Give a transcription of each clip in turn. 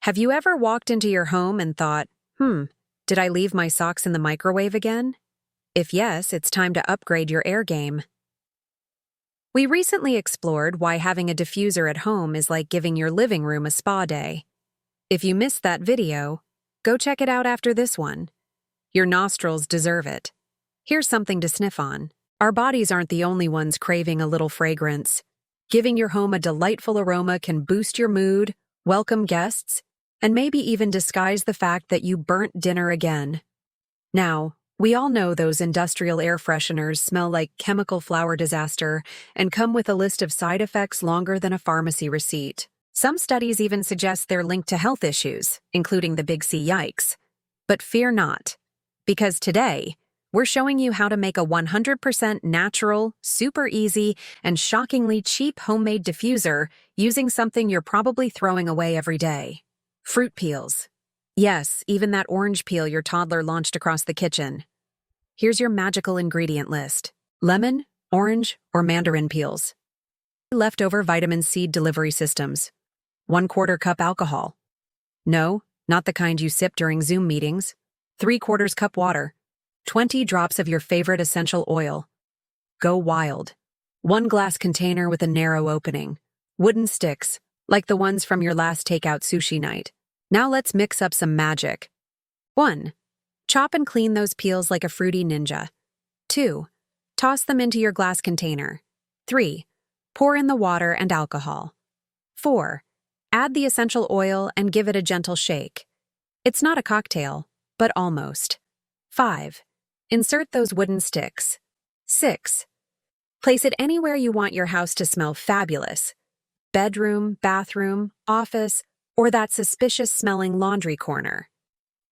Have you ever walked into your home and thought, did I leave my socks in the microwave again? If yes, it's time to upgrade your air game. We recently explored why having a diffuser at home is like giving your living room a spa day. If you missed that video, go check it out after this one. Your nostrils deserve it. Here's something to sniff on. Our bodies aren't the only ones craving a little fragrance. Giving your home a delightful aroma can boost your mood, welcome guests, and maybe even disguise the fact that you burnt dinner again. Now, we all know those industrial air fresheners smell like chemical flower disaster and come with a list of side effects longer than a pharmacy receipt. Some studies even suggest they're linked to health issues, including the big C yikes. But fear not, because today, we're showing you how to make a 100% natural, super easy, and shockingly cheap homemade diffuser using something you're probably throwing away every day. Fruit peels. Yes, even that orange peel your toddler launched across the kitchen. Here's your magical ingredient list. Lemon, orange, or mandarin peels. Leftover vitamin C delivery systems. 1/4 cup alcohol. No, not the kind you sip during Zoom meetings. 3/4 cup water. 20 drops of your favorite essential oil. Go wild. 1 glass container with a narrow opening. Wooden sticks, like the ones from your last takeout sushi night. Now let's mix up some magic. 1. Chop and clean those peels like a fruity ninja. 2. Toss them into your glass container. 3. Pour in the water and alcohol. 4. Add the essential oil and give it a gentle shake. It's not a cocktail, but almost. 5. Insert those wooden sticks. 6. Place it anywhere you want your house to smell fabulous. Bedroom, bathroom, office, or that suspicious-smelling laundry corner.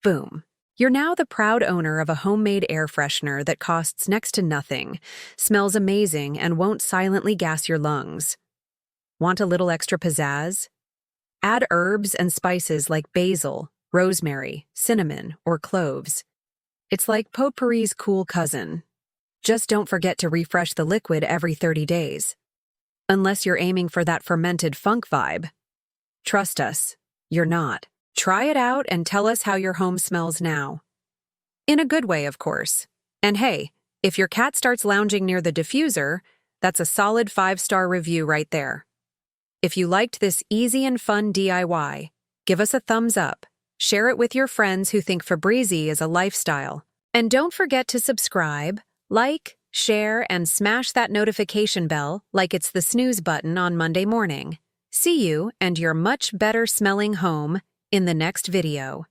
Boom. You're now the proud owner of a homemade air freshener that costs next to nothing, smells amazing, and won't silently gas your lungs. Want a little extra pizzazz? Add herbs and spices like basil, rosemary, cinnamon, or cloves. It's like potpourri's cool cousin. Just don't forget to refresh the liquid every 30 days. Unless you're aiming for that fermented funk vibe. Trust us, you're not. Try it out and tell us how your home smells now. In a good way, of course. And hey, if your cat starts lounging near the diffuser, that's a solid 5-star review right there. If you liked this easy and fun DIY, give us a thumbs up. Share it with your friends who think Febreze is a lifestyle. And don't forget to subscribe, like, share, and smash that notification bell like it's the snooze button on Monday morning. See you and your much better smelling home in the next video.